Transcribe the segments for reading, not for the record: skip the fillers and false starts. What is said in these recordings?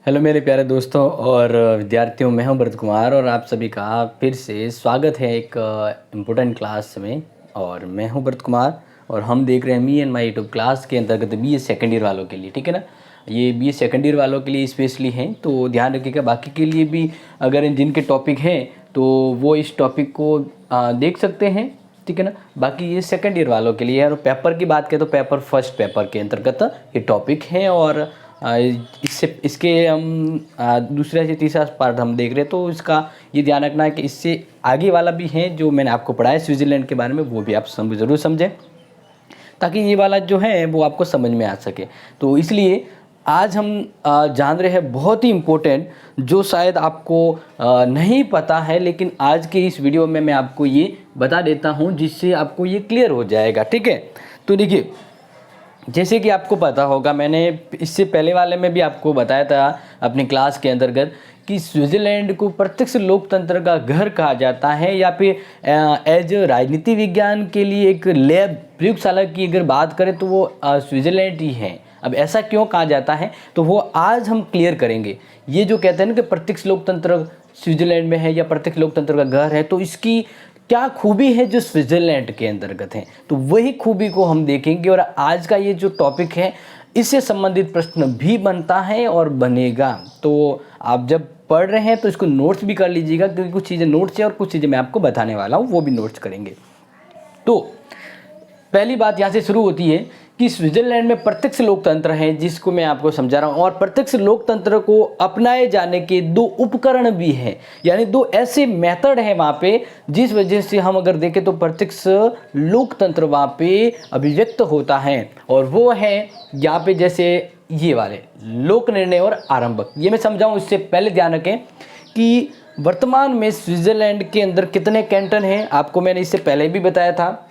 Hello मेरे प्यारे दोस्तों और विद्यार्थियों, मैं हूं भरत कुमार और आप सभी का फिर से स्वागत है एक इम्पोर्टेंट क्लास में। और मैं हूं भरत कुमार और हम देख रहे हैं me and my YouTube class के अंतर्गत बी ए सेकेंड ईयर वालों के लिए, ठीक है ना। ये बी ए सेकेंड ईयर वालों के लिए स्पेशली हैं, तो ध्यान रखिएगा। बाकी के लिए भी अगर जिनके टॉपिक हैं तो वो इस टॉपिक को देख सकते हैं, ठीक है ना। बाकी ये सेकंड ईयर वालों के लिए है। और पेपर की बात करें तो पेपर फर्स्ट पेपर के अंतर्गत ये टॉपिक है। और इसके हम दूसरा से तीसरा पार्ट हम देख रहे हैं, तो इसका ये ध्यान रखना है कि इससे आगे वाला भी है जो मैंने आपको पढ़ाया स्विट्ज़रलैंड के बारे में, वो भी आप ज़रूर समझें, ताकि ये वाला जो है वो आपको समझ में आ सके। तो इसलिए आज हम जान रहे हैं बहुत ही इम्पोर्टेंट, जो शायद आपको नहीं पता है, लेकिन आज के इस वीडियो में मैं आपको ये बता देता हूँ जिससे आपको ये क्लियर हो जाएगा, ठीक है। तो देखिए, जैसे कि आपको पता होगा, मैंने इससे पहले वाले में भी आपको बताया था अपनी क्लास के अंतर्गत कि स्विट्ज़रलैंड को प्रत्यक्ष लोकतंत्र का घर कहा जाता है, या फिर एज राजनीति विज्ञान के लिए एक लैब प्रयोगशाला की अगर बात करें तो वो स्विट्ज़रलैंड ही है। अब ऐसा क्यों कहा जाता है तो वो आज हम क्लियर करेंगे। ये जो कहते हैं ना कि प्रत्यक्ष लोकतंत्र स्विट्ज़रलैंड में है या प्रत्यक्ष लोकतंत्र का घर है, तो इसकी क्या खूबी है जो स्विट्ज़रलैंड के अंतर्गत है, तो वही खूबी को हम देखेंगे। और आज का ये जो टॉपिक है, इससे संबंधित प्रश्न भी बनता है और बनेगा। तो आप जब पढ़ रहे हैं तो इसको नोट्स भी कर लीजिएगा, क्योंकि कुछ चीज़ें नोट्स है और कुछ चीज़ें मैं आपको बताने वाला हूँ, वो भी नोट्स करेंगे। तो पहली बात यहाँ से शुरू होती है कि स्विट्ज़रलैंड में प्रत्यक्ष लोकतंत्र है, जिसको मैं आपको समझा रहा हूँ। और प्रत्यक्ष लोकतंत्र को अपनाए जाने के दो उपकरण भी हैं, यानी दो ऐसे मेथड हैं वहाँ पे, जिस वजह से हम अगर देखें तो प्रत्यक्ष लोकतंत्र वहाँ पे अभिव्यक्त होता है। और वो है यहाँ पे जैसे ये वाले लोक निर्णय और आरंभक। ये मैं समझाऊँ इससे पहले ध्यान रखें कि वर्तमान में स्विट्ज़रलैंड के अंदर कितने कैंटन हैं। आपको मैंने इससे पहले भी बताया था,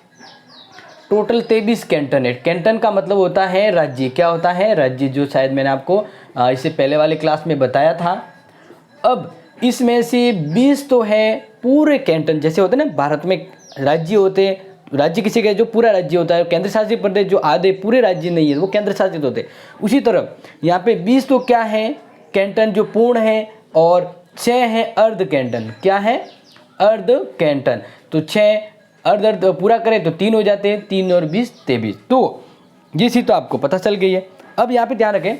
टोटल 23 कैंटन है। कैंटन का मतलब होता है राज्य। क्या होता है? राज्य, जो शायद मैंने आपको इससे पहले वाले क्लास में बताया था। अब इसमें से 20 तो है पूरे कैंटन, जैसे होते हैं ना भारत में राज्य होते हैं, राज्य किसी का जो पूरा राज्य होता है, केंद्र शासित प्रदेश जो आधे पूरे राज्य नहीं है वो केंद्र शासित होते हैं। उसी तरह यहाँ पे 20 तो क्या है कैंटन जो पूर्ण है, और 6 है अर्ध कैंटन। क्या है? अर्ध कैंटन। तो 6 अर्ध पूरा करें तो 3 हो जाते हैं, 3 और 20 23। तो ये चीज़ तो आपको पता चल गई है। अब यहाँ पे ध्यान रखें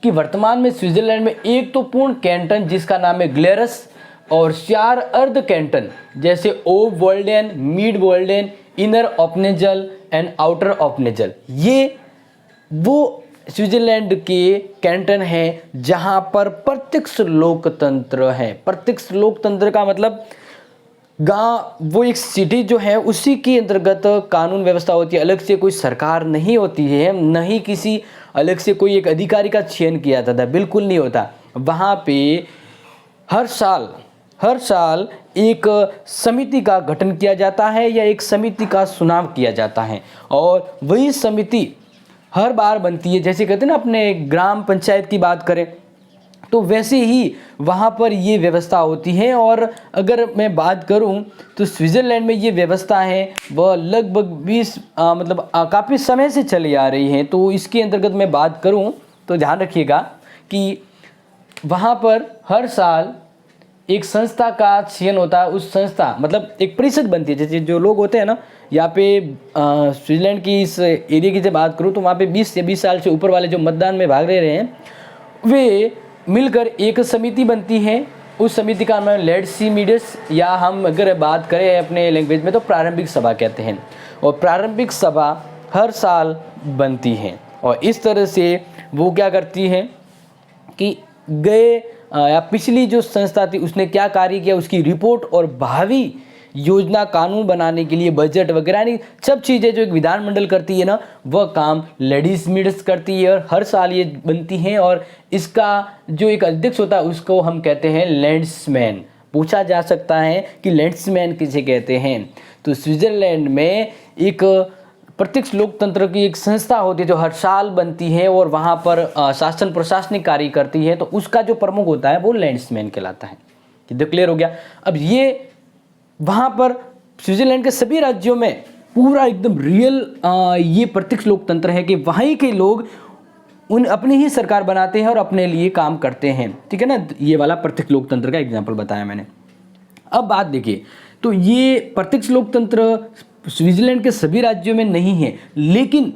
कि वर्तमान में स्विट्ज़रलैंड में एक तो पूर्ण कैंटन जिसका नाम है ग्लेरस, और 4 अर्ध कैंटन जैसे ओब वोल्डेन, मिड वोल्डेन, इनर ऑपनेजल एंड आउटर ऑपनेजल। ये वो स्विट्ज़रलैंड के कैंटन हैं जहाँ पर प्रत्यक्ष लोकतंत्र है। प्रत्यक्ष लोकतंत्र का मतलब गांव, वो एक सिटी जो है उसी के अंतर्गत कानून व्यवस्था होती है। अलग से कोई सरकार नहीं होती है, न ही किसी अलग से कोई एक अधिकारी का चयन किया जाता है, बिल्कुल नहीं होता। वहाँ पे हर साल एक समिति का गठन किया जाता है या एक समिति का चुनाव किया जाता है, और वही समिति हर बार बनती है। जैसे कहते हैं ना अपने ग्राम पंचायत की बात करें, तो वैसे ही वहाँ पर ये व्यवस्था होती है। और अगर मैं बात करूँ तो स्विट्ज़रलैंड में ये व्यवस्था है वह लगभग 20 काफ़ी समय से चली आ रही है। तो इसके अंतर्गत मैं बात करूँ तो ध्यान रखिएगा कि वहाँ पर हर साल एक संस्था का चयन होता है। उस संस्था मतलब एक परिषद बनती है, जैसे जो लोग होते हैं ना यहाँ पे स्विट्ज़रलैंड की इस एरिया की जब बात करूँ तो वहाँ पे 20 से 20 साल से ऊपर वाले जो मतदान में भाग ले रहे हैं, वे मिलकर एक समिति बनती है। उस समिति का नाम है लेजिस्लेटिव, या हम अगर बात करें अपने लैंग्वेज में तो प्रारंभिक सभा कहते हैं। और प्रारंभिक सभा हर साल बनती है, और इस तरह से वो क्या करती है कि या पिछली जो संस्था थी उसने क्या कार्य किया, उसकी रिपोर्ट और भावी योजना कानून बनाने के लिए बजट वगैरह, यानी सब चीज़ें जो एक विधानमंडल करती है ना, वह काम लेजिस्लेटिव करती है। और हर साल ये बनती हैं, और इसका जो एक अध्यक्ष होता है उसको हम कहते हैं लैंड्समैन। पूछा जा सकता है कि लैंड्समैन किसे कहते हैं। तो स्विट्ज़रलैंड में एक प्रत्यक्ष लोकतंत्र की एक संस्था होती है जो हर साल बनती है, और वहाँ पर शासन प्रशासनिक कार्य करती है। तो उसका जो प्रमुख होता है वो लैंड्समैन कहलाता है। तो क्लियर हो गया। अब ये वहाँ पर स्विट्ज़रलैंड के सभी राज्यों में पूरा एकदम रियल ये प्रत्यक्ष लोकतंत्र है कि वहीं के लोग उन अपनी ही सरकार बनाते हैं और अपने लिए काम करते हैं, ठीक है ना। ये वाला प्रत्यक्ष लोकतंत्र का एग्जाम्पल बताया मैंने। अब बात देखिए, तो ये प्रत्यक्ष लोकतंत्र स्विट्जरलैंड के सभी राज्यों में नहीं है, लेकिन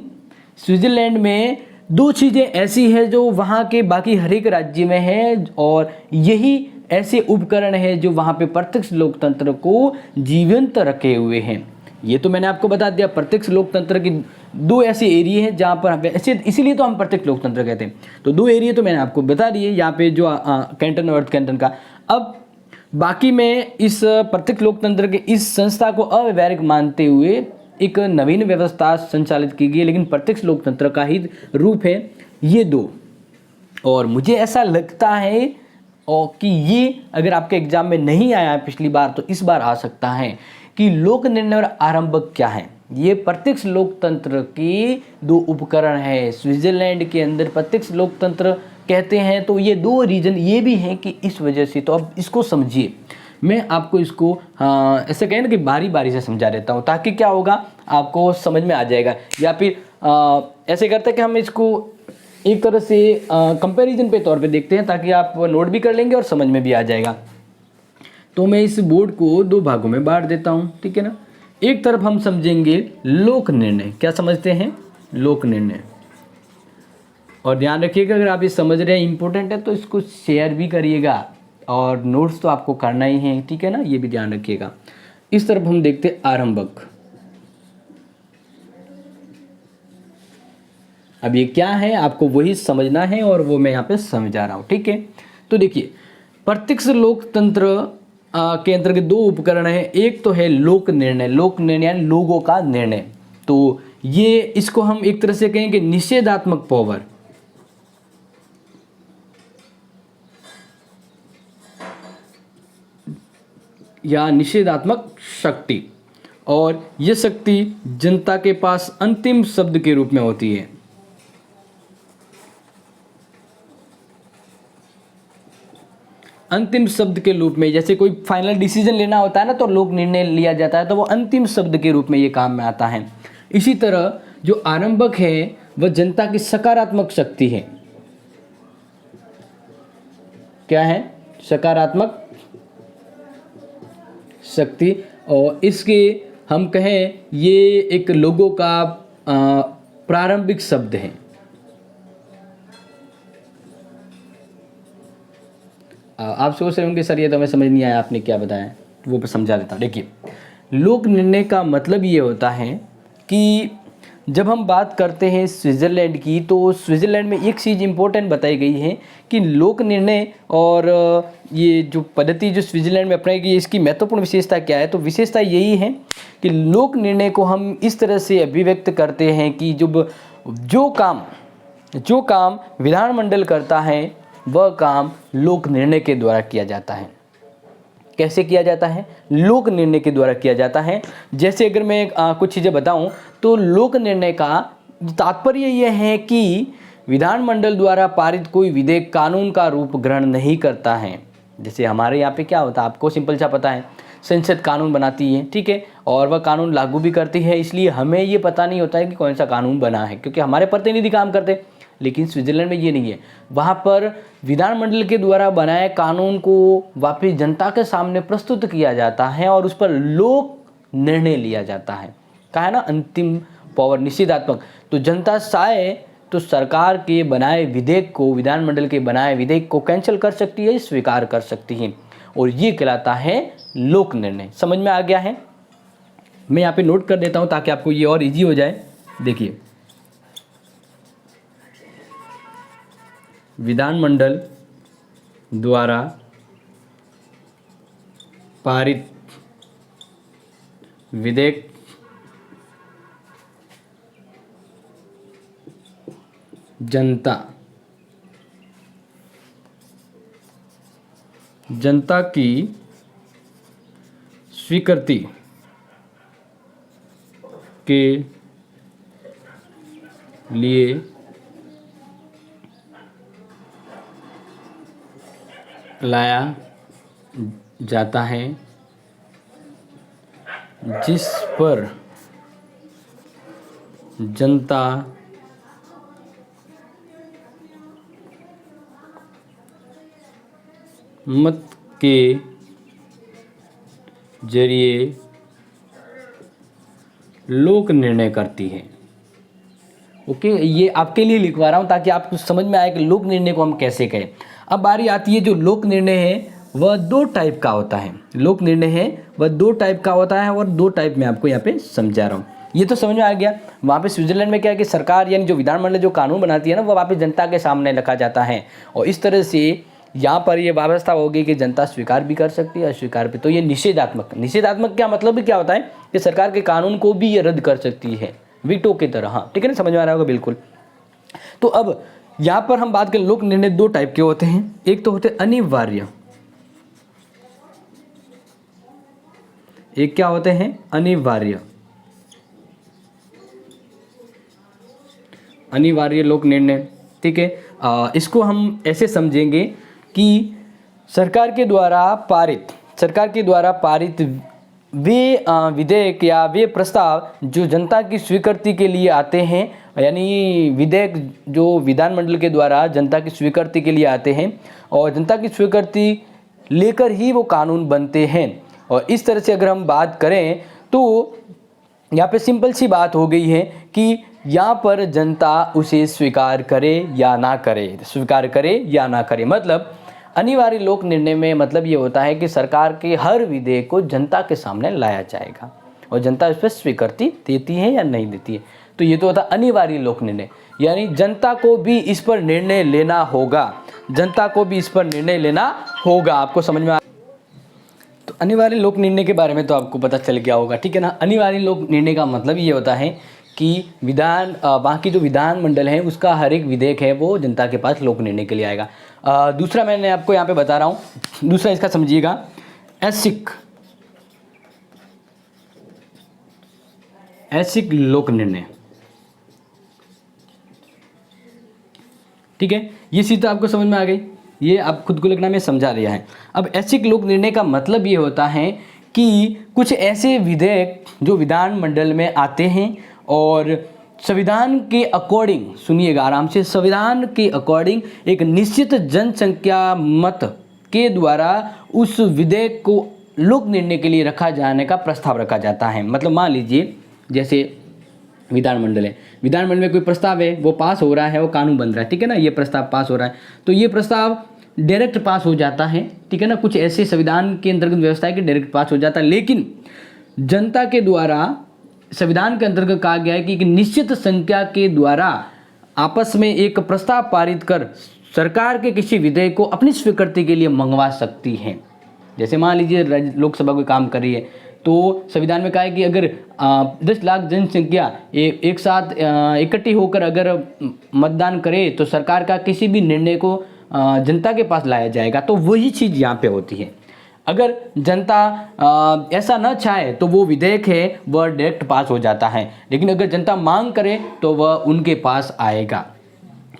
स्विट्जरलैंड में दो चीज़ें ऐसी है जो वहाँ के बाकी हर एक राज्य में है, और यही ऐसे उपकरण है जो वहाँ पे प्रत्यक्ष लोकतंत्र को जीवंत रखे हुए हैं। ये तो मैंने आपको बता दिया, प्रत्यक्ष लोकतंत्र की दो ऐसे एरिया हैं जहाँ पर ऐसे, इसीलिए तो हम प्रत्यक्ष लोकतंत्र कहते हैं। तो दो एरिया तो मैंने आपको बता दिए, यहाँ पे जो कैंटन और अर्थ कैंटन का। अब बाकी में इस प्रत्यक्ष लोकतंत्र के इस संस्था को अव्यवहारिक मानते हुए एक नवीन व्यवस्था संचालित की गई, लेकिन प्रत्यक्ष लोकतंत्र का ही रूप है ये दो। और मुझे ऐसा लगता है और कि ये अगर आपके एग्जाम में नहीं आया है पिछली बार, तो इस बार आ सकता है कि लोक निर्णय और आरंभक क्या है। ये प्रत्यक्ष लोकतंत्र के दो उपकरण है। स्विट्जरलैंड के अंदर प्रत्यक्ष लोकतंत्र कहते हैं, तो ये दो रीजन ये भी हैं कि इस वजह से। तो अब इसको समझिए, मैं आपको इसको ऐसे कहें ना कि बारी बारी से समझा देता हूँ, ताकि क्या होगा आपको समझ में आ जाएगा। या फिर ऐसे करते हैं कि हम इसको एक तरह से कंपैरिजन पे तौर पे देखते हैं, ताकि आप नोट भी कर लेंगे और समझ में भी आ जाएगा। तो मैं इस बोर्ड को दो भागों में बांट देता हूँ, ठीक है ना। एक तरफ हम समझेंगे लोक निर्णय। क्या समझते हैं? लोक निर्णय। और ध्यान रखिएगा, अगर आप ये समझ रहे हैं इंपॉर्टेंट है तो इसको शेयर भी करिएगा, और नोट्स तो आपको करना ही है, ठीक है ना, ये भी ध्यान रखिएगा। इस तरफ हम देखते हैं आरंभक। अब ये क्या है आपको वही समझना है, और वो मैं यहाँ पे समझा रहा हूँ, ठीक है। तो देखिए, प्रत्यक्ष लोकतंत्र के अंतर्गत दो उपकरण है। एक तो है लोक निर्णय। लोक निर्णय यानी लोगों का निर्णय। तो ये इसको हम एक तरह से कहेंगे निषेधात्मक पावर, या निषेधात्मक शक्ति। और ये शक्ति जनता के पास अंतिम शब्द के रूप में होती है। अंतिम शब्द के रूप में, जैसे कोई फाइनल डिसीजन लेना होता है ना, तो लोक निर्णय लिया जाता है, तो वो अंतिम शब्द के रूप में ये काम में आता है। इसी तरह जो आरंभक है वह जनता की सकारात्मक शक्ति है। क्या है? सकारात्मक शक्ति। और इसके हम कहें ये एक लोगों का प्रारंभिक शब्द है। आप सोच रहे होंगे सर ये तो हमें समझ नहीं आया, आपने क्या बताया, वो मैं समझा देता हूँ। देखिए, लोक निर्णय का मतलब ये होता है कि जब हम बात करते हैं स्विट्ज़रलैंड की, तो स्विट्ज़रलैंड में एक चीज़ इम्पोर्टेंट बताई गई है कि लोक निर्णय और ये जो पद्धति जो स्विट्ज़रलैंड में अपनाई गई, इसकी महत्वपूर्ण विशेषता क्या है। तो विशेषता यही है कि लोक निर्णय को हम इस तरह से अभिव्यक्त करते हैं कि जो काम विधानमंडल करता है वह काम लोक निर्णय के द्वारा किया जाता है। कैसे किया जाता है? लोक निर्णय के द्वारा किया जाता है। जैसे अगर मैं कुछ चीज़ें बताऊं, तो लोक निर्णय का तात्पर्य यह है कि विधानमंडल द्वारा पारित कोई विधेयक कानून का रूप ग्रहण नहीं करता है। जैसे हमारे यहाँ पे क्या होता है, आपको सिंपल सा पता है, संसद कानून बनाती है, ठीक है, और वह कानून लागू भी करती है। इसलिए हमें ये पता नहीं होता है कि कौन सा कानून बना है, क्योंकि हमारे प्रतिनिधि काम करते। लेकिन स्विट्ज़रलैंड में ये नहीं है। वहाँ पर विधानमंडल के द्वारा बनाए कानून को वापस जनता के सामने प्रस्तुत किया जाता है, और उस पर लोक निर्णय लिया जाता है। कहा है ना, अंतिम पावर निषेधात्मक। तो जनता चाहे तो सरकार के बनाए विधेयक को, विधानमंडल के बनाए विधेयक को कैंसिल कर सकती है, स्वीकार कर सकती है, और ये कहलाता है लोक निर्णय। समझ में आ गया है? मैं यहाँ पे नोट कर देता हूँ ताकि आपको ये और इजी हो जाए। देखिए, विधानमंडल द्वारा पारित विधेयक जनता की स्वीकृति के लिए लाया जाता है, जिस पर जनता मत के जरिए लोक निर्णय करती है। ओके, ये आपके लिए लिखवा रहा हूँ ताकि आपको समझ में आए कि लोक निर्णय को हम कैसे कहें। अब बारी आती है, जो लोक निर्णय है वह दो टाइप का होता है। लोक निर्णय है वह दो टाइप का होता है और दो टाइप में आपको यहाँ पे समझा रहा हूँ। ये तो समझ में आ गया। वहाँ पे स्विट्जरलैंड में क्या है कि सरकार यानी जो विधानमंडल जो कानून बनाती है ना, वो वहाँ पे जनता के सामने रखा जाता है। और इस तरह से यहाँ पर ये व्यवस्था होगी कि जनता स्वीकार भी कर सकती है, अस्वीकार भी। तो ये निषेधात्मक क्या मतलब क्या होता है कि सरकार के कानून को भी ये रद्द कर सकती है, वीटो की तरह। हाँ, ठीक है ना, समझ में आ रहा होगा बिल्कुल। तो अब यहाँ पर हम बात करें, लोक निर्णय दो टाइप के होते हैं। एक तो होते अनिवार्य, एक क्या होते हैं अनिवार्य लोक निर्णय। ठीक है, इसको हम ऐसे समझेंगे कि सरकार के द्वारा पारित वे विधेयक या वे प्रस्ताव जो जनता की स्वीकृति के लिए आते हैं, यानी विधेयक जो विधानमंडल के द्वारा जनता की स्वीकृति के लिए आते हैं और जनता की स्वीकृति लेकर ही वो कानून बनते हैं। और इस तरह से अगर हम बात करें तो यहाँ पे सिंपल सी बात हो गई है कि यहाँ पर जनता उसे स्वीकार करे या ना करे। मतलब अनिवार्य लोक निर्णय में मतलब ये होता है कि सरकार के हर विधेयक को जनता के सामने लाया जाएगा और जनता इस पर स्वीकृति देती है या नहीं देती है। तो ये तो होता है अनिवार्य लोक निर्णय, यानी जनता को भी इस पर निर्णय लेना होगा। आपको समझ में तो अनिवार्य लोक निर्णय के बारे में तो आपको पता चल गया होगा, ठीक है ना। अनिवार्य लोक निर्णय का मतलब ये होता है कि बाकी जो विधानमंडल है उसका हर एक विधेयक है वो जनता के पास लोक निर्णय के लिए आएगा। दूसरा मैंने आपको यहाँ पे बता रहा हूँ, दूसरा इसका समझिएगा, ऐच्छिक लोक निर्णय। ठीक है, ये चीज़ तो आपको समझ में आ गई, ये आप खुद को लिखना में समझा लिया है। अब ऐच्छिक लोक निर्णय का मतलब ये होता है कि कुछ ऐसे विधेयक जो विधानमंडल में आते हैं और संविधान के अकॉर्डिंग, सुनिएगा आराम से, संविधान के अकॉर्डिंग एक निश्चित जनसंख्या मत के द्वारा उस विधेयक को लोक निर्णय के लिए रखा जाने का प्रस्ताव रखा जाता है। मतलब मान लीजिए जैसे विधानमंडल है, विधानमंडल में कोई प्रस्ताव है, वो पास हो रहा है, वो कानून बन रहा है, ठीक है ना, ये प्रस्ताव पास हो रहा है, तो ये प्रस्ताव डायरेक्ट पास हो जाता है, ठीक है ना। कुछ ऐसे संविधान के अंतर्गत व्यवस्था है कि डायरेक्ट पास हो जाता है, लेकिन जनता के द्वारा संविधान के अंतर्गत कहा गया है कि एक निश्चित संख्या के द्वारा आपस में एक प्रस्ताव पारित कर सरकार के किसी विधेयक को अपनी स्वीकृति के लिए मंगवा सकती है। जैसे मान लीजिए लोकसभा कोई काम कर रही है, तो संविधान में कहा है कि अगर 10 लाख जनसंख्या एक साथ इकट्ठी होकर अगर मतदान करे तो सरकार का किसी भी निर्णय को जनता के पास लाया जाएगा। तो वही चीज़ यहाँ पे होती है। अगर जनता ऐसा न चाहे तो वो विधेयक है वह डायरेक्ट पास हो जाता है, लेकिन अगर जनता मांग करे तो वह उनके पास आएगा।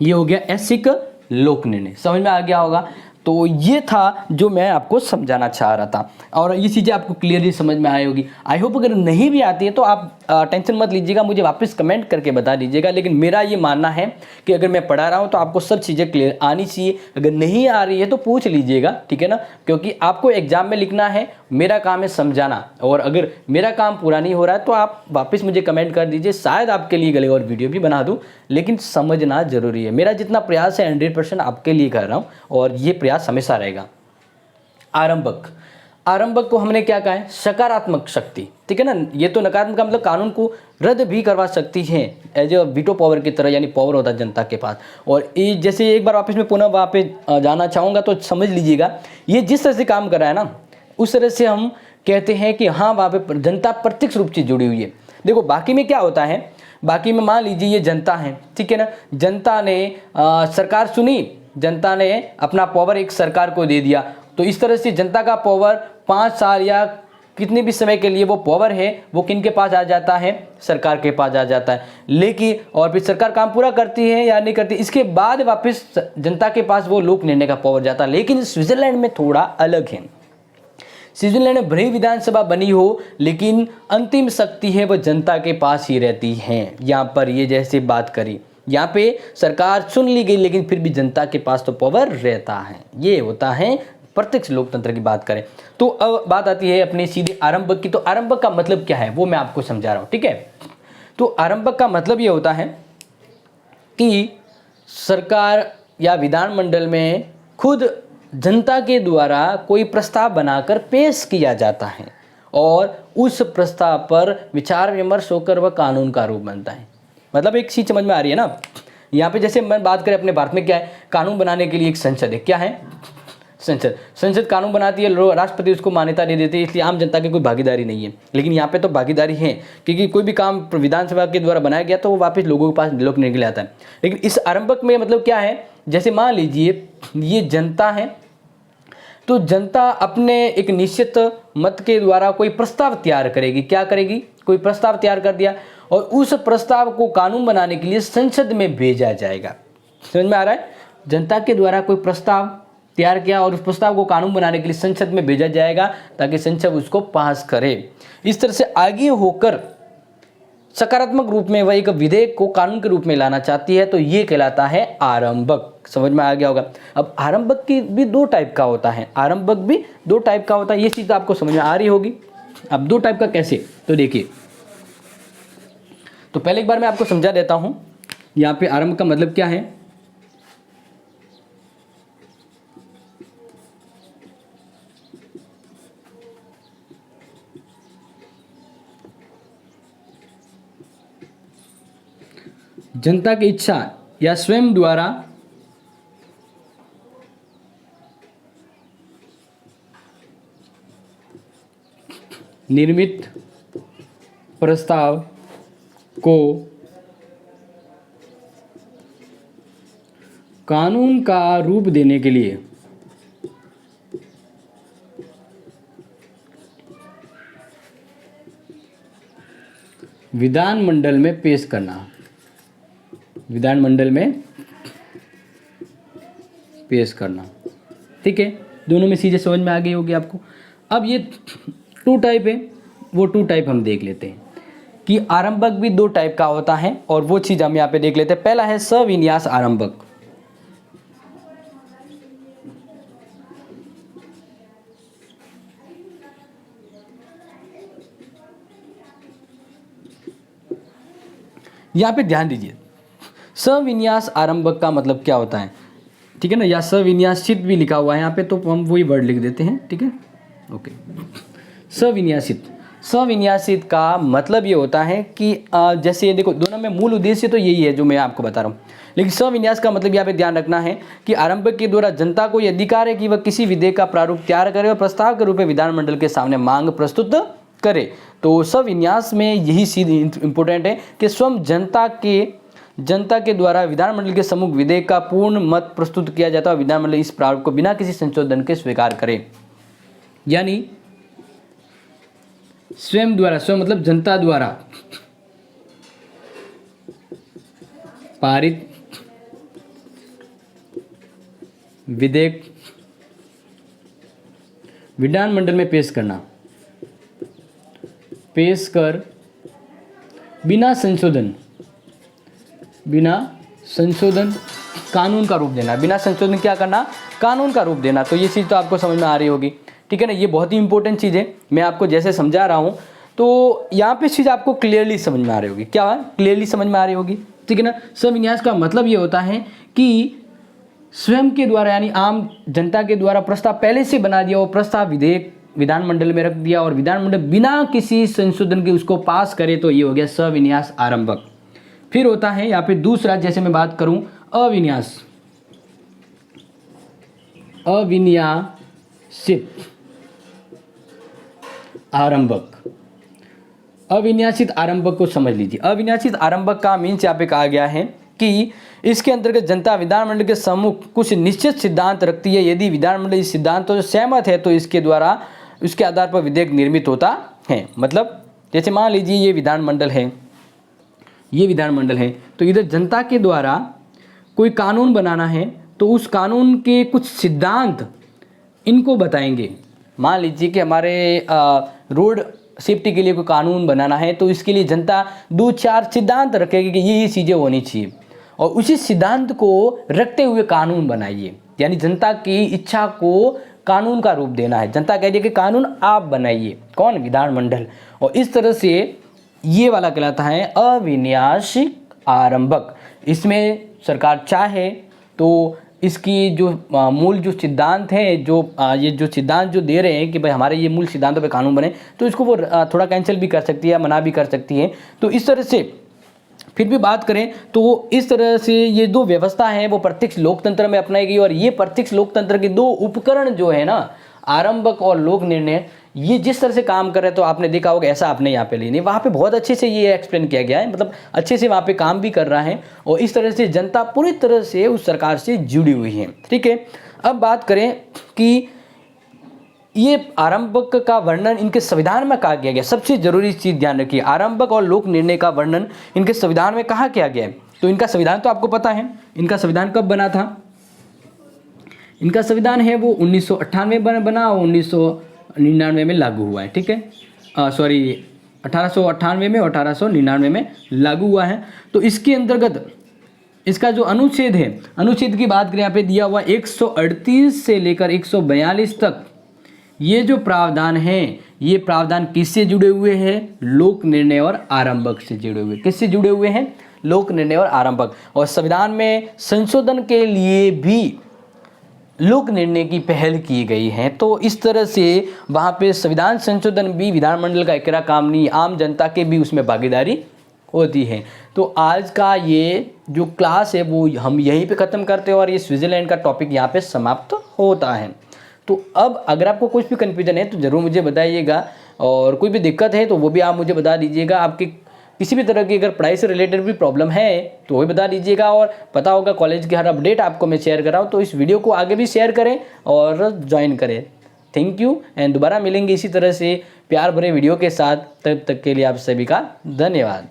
ये हो गया ऐच्छिक लोक निर्णय, समझ में आ गया होगा। तो ये था जो मैं आपको समझाना चाह रहा था और ये चीज़ें आपको क्लियरली समझ में आई होगी। आई होप अगर नहीं भी आती है तो आप टेंशन मत लीजिएगा, मुझे वापस कमेंट करके बता दीजिएगा। लेकिन मेरा ये मानना है कि अगर मैं पढ़ा रहा हूँ तो आपको सब चीज़ें क्लियर आनी चाहिए। अगर नहीं आ रही है तो पूछ लीजिएगा, ठीक है ना, क्योंकि आपको एग्जाम में लिखना है, मेरा काम है समझाना। और अगर मेरा काम पूरा नहीं हो रहा है तो आप वापस मुझे कमेंट कर दीजिए, शायद आपके लिए अगले और वीडियो भी बना दूँ। लेकिन समझना जरूरी है, मेरा जितना प्रयास है 100% आपके लिए कर रहा हूँ और ये प्रयास हमेशा रहेगा। आरंभक को हमने क्या कहा है, सकारात्मक शक्ति, ठीक है ना। ये तो नकारात्मक का मतलब कानून को रद्द भी करवा सकती है एज ए वीटो पावर की तरह, यानी पावर होता है जनता के पास। और ये जैसे एक बार वापस में पुनः वहाँ पे जाना चाहूँगा तो समझ लीजिएगा, ये जिस तरह से काम कर रहा है ना उस तरह से हम कहते हैं कि हाँ वहाँ पे जनता प्रत्यक्ष रूप से जुड़ी हुई है। देखो बाकी में क्या होता है, बाकी में मान लीजिए ये जनता है, ठीक है ना, जनता ने सरकार सुनी, जनता ने अपना पावर एक सरकार को दे दिया। तो इस तरह से जनता का पावर 5 साल या कितने भी समय के लिए वो पावर है वो किन के पास आ जाता है, सरकार के पास आ जाता है। लेकिन और फिर सरकार काम पूरा करती है या नहीं करती, इसके बाद वापस जनता के पास वो लोक निर्णय का पावर जाता है। लेकिन स्विट्जरलैंड में थोड़ा अलग है। स्विट्जरलैंड में भले ही विधानसभा बनी हो लेकिन अंतिम शक्ति है वो जनता के पास ही रहती है। यहाँ पर ये जैसे बात करी, यहाँ पे सरकार चुन ली गई लेकिन फिर भी जनता के पास तो पावर रहता है। ये होता है प्रत्यक्ष लोकतंत्र की बात करें। तो अब बात आती है अपने सीधे आरंभक की। तो आरंभक का मतलब क्या है वो मैं आपको समझा रहा हूँ, ठीक है। तो आरंभक का मतलब ये होता है कि सरकार या विधानमंडल में खुद जनता के द्वारा कोई प्रस्ताव बनाकर पेश किया जाता है और उस प्रस्ताव पर विचार विमर्श होकर वह कानून का रूप बनता है। मतलब एक चीज समझ में आ रही है ना। यहाँ पे जैसे मैं बात करें अपने भारत में, क्या है, कानून बनाने के लिए एक संसद है। क्या है? संसद कानून बनाती है, राष्ट्रपति उसको मान्यता दे देती है, इसलिए आम जनता की कोई भागीदारी नहीं है। लेकिन यहाँ पे तो भागीदारी है, क्योंकि कोई भी काम विधानसभा के द्वारा बनाया गया तो वो वापस लोगों के पास लोक निर्णय के लिए आता है। लेकिन इस आरंभक में मतलब क्या है, जैसे मान लीजिए ये जनता है, तो जनता अपने एक निश्चित मत के द्वारा कोई प्रस्ताव तैयार करेगी। क्या करेगी? कोई प्रस्ताव तैयार कर दिया और उस प्रस्ताव को कानून बनाने के लिए संसद में भेजा जाएगा। समझ में आ रहा है? जनता के द्वारा कोई प्रस्ताव तैयार किया और उस प्रस्ताव को कानून बनाने के लिए संसद में भेजा जाएगा ताकि संसद उसको पास करे। इस तरह से आगे होकर सकारात्मक रूप में वह एक विधेयक को कानून के रूप में लाना चाहती है, तो ये कहलाता है आरंभक। समझ में आ गया होगा। अब आरंभक की भी दो टाइप का होता है, आरंभक भी दो टाइप का होता है। ये चीज़ आपको समझ में आ रही होगी। अब दो टाइप का कैसे, तो देखिए, तो पहले एक बार मैं आपको समझा देता हूं यहाँ पे आरंभ का मतलब क्या है। जनता की इच्छा या स्वयं द्वारा निर्मित प्रस्ताव को कानून का रूप देने के लिए विधानमंडल में पेश करना, विधानमंडल में पेश करना। ठीक है, दोनों में सीधे समझ में आ गई होगी आपको। अब ये टू टाइप है, वो टू टाइप हम देख लेते हैं कि आरंभक भी दो टाइप का होता है और वो चीज़ हम यहाँ पे देख लेते हैं। पहला है सविन्यास आरंभक। यहाँ पे ध्यान दीजिए, सविन्यास आरंभक का मतलब क्या होता है, ठीक है ना, या सविन्यासित भी लिखा हुआ है यहाँ पे, तो हम वही वर्ड लिख देते हैं। ठीक है, ओके। सविन्यासित, सविन्यासित का मतलब ये होता है कि जैसे ये देखो, दोनों में मूल उद्देश्य तो यही है जो मैं आपको बता रहा हूँ, लेकिन सविन्यास का मतलब यहाँ पे ध्यान रखना है कि आरंभक के द्वारा जनता को यह अधिकार है कि वह किसी विधेयक का प्रारूप तैयार करे और प्रस्ताव के रूप में विधानमंडल के सामने मांग प्रस्तुत करे। तो सविन्यास में यही चीज इंपॉर्टेंट है कि स्वयं जनता के द्वारा विधानमंडल के सम्मुख विधेयक का पूर्ण मत प्रस्तुत किया जाता है और विधानमंडल इस प्रारूप को बिना किसी संशोधन के स्वीकार करे। यानी स्वयं द्वारा, स्वयं मतलब जनता द्वारा पारित विधेयक विधानमंडल में पेश करना, पेश कर बिना संशोधन कानून का रूप देना। बिना संशोधन क्या करना? कानून का रूप देना। तो ये चीज़ तो आपको समझ में आ रही होगी, ठीक है ना। ये बहुत ही इंपॉर्टेंट चीज़ है, मैं आपको जैसे समझा रहा हूँ तो यहाँ पे चीज़ आपको क्लियरली समझ में आ रही होगी। क्या क्लियरली समझ में आ रही होगी, ठीक है ना। सविन्यास का मतलब ये होता है कि स्वयं के द्वारा यानी आम जनता के द्वारा प्रस्ताव पहले से बना दिया, वो प्रस्ताव विधेयक विधानमंडल में रख दिया और विधानमंडल बिना किसी संशोधन के उसको पास करे, तो ये हो गया सविन्यास आरंभक। फिर होता है यहाँ पे दूसरा, जैसे मैं बात करूं अविन्यासित आरंभक। अविन्यासित आरंभक को समझ लीजिए। अविन्यासित आरंभक का मीन्स यहाँ पे कहा गया है कि इसके अंतर्गत जनता विधानमंडल के सम्मुख कुछ निश्चित सिद्धांत रखती है। यदि विधानमंडल इस सिद्धांतों से सहमत है तो इसके द्वारा उसके आधार पर विधेयक निर्मित होता है। मतलब जैसे मान लीजिए ये विधानमंडल है, ये विधानमंडल है, तो इधर जनता के द्वारा कोई कानून बनाना है तो उस कानून के कुछ सिद्धांत इनको बताएंगे। मान लीजिए कि हमारे रोड सेफ्टी के लिए कोई कानून बनाना है तो इसके लिए जनता दो चार सिद्धांत रखेगी कि ये चीज़ें होनी चाहिए और उसी सिद्धांत को रखते हुए कानून बनाइए। यानी जनता की इच्छा को कानून का रूप देना है। जनता कह रही है कि कानून आप बनाइए, कौन? विधानमंडल। और इस तरह से ये वाला कहलाता है अविनाशिक आरंभक। इसमें सरकार चाहे तो इसकी जो मूल जो सिद्धांत है, जो ये जो सिद्धांत जो दे रहे हैं कि भाई हमारे ये मूल सिद्धांतों पे कानून बने, तो इसको वो थोड़ा कैंसिल भी कर सकती है, मना भी कर सकती है। तो इस तरह से फिर भी बात करें तो इस तरह से ये दो व्यवस्था है वो प्रत्यक्ष लोकतंत्र में अपनाई गई। और ये प्रत्यक्ष लोकतंत्र के दो उपकरण जो है ना, आरंभक और लोक निर्णय, ये जिस तरह से काम कर रहे हैं तो आपने देखा होगा, ऐसा आपने यहाँ पे लेनी, वहाँ पे बहुत अच्छे से ये एक्सप्लेन किया गया है, मतलब अच्छे से वहाँ पे काम भी कर रहा है। और इस तरह से जनता पूरी तरह से उस सरकार से जुड़ी हुई है। ठीक है, अब बात करें कि ये आरंभक का वर्णन इनके संविधान में कहा किया गया। सबसे जरूरी चीज़ ध्यान रखिए, आरंभक और लोक निर्णय का वर्णन इनके संविधान में कहा किया गया है। तो इनका संविधान तो आपको पता है, इनका संविधान कब बना था? इनका संविधान है वो 1998 में बना और 1999 में लागू हुआ है। ठीक है, 1898 में और 1899 में लागू हुआ है। तो इसके अंतर्गत इसका जो अनुच्छेद है, अनुच्छेद की बात करें यहाँ पे दिया हुआ 138 से लेकर 142 तक, ये जो प्रावधान है, ये प्रावधान किससे जुड़े हुए हैं? लोक निर्णय और आरंभक से जुड़े हुए। किससे जुड़े हुए हैं? लोक निर्णय और आरंभक। और संविधान में संशोधन के लिए भी लोक निर्णय की पहल की गई है। तो इस तरह से वहाँ पे संविधान संशोधन भी विधानमंडल का अकेला काम नहीं, आम जनता के भी उसमें भागीदारी होती है। तो आज का ये जो क्लास है वो हम यहीं पे ख़त्म करते हैं और ये स्विट्ज़रलैंड का टॉपिक यहाँ पे समाप्त होता है। तो अब अगर आपको कुछ भी कन्फ्यूजन है तो ज़रूर मुझे बताइएगा, और कोई भी दिक्कत है तो वो भी आप मुझे बता दीजिएगा। आपकी किसी भी तरह की अगर पढ़ाई से रिलेटेड भी प्रॉब्लम है तो वो भी बता दीजिएगा। और पता होगा कॉलेज की हर अपडेट आपको मैं शेयर कर रहा हूँ, तो इस वीडियो को आगे भी शेयर करें और ज्वाइन करें। थैंक यू, एंड दोबारा मिलेंगे इसी तरह से प्यार भरे वीडियो के साथ। तब तक के लिए आप सभी का धन्यवाद।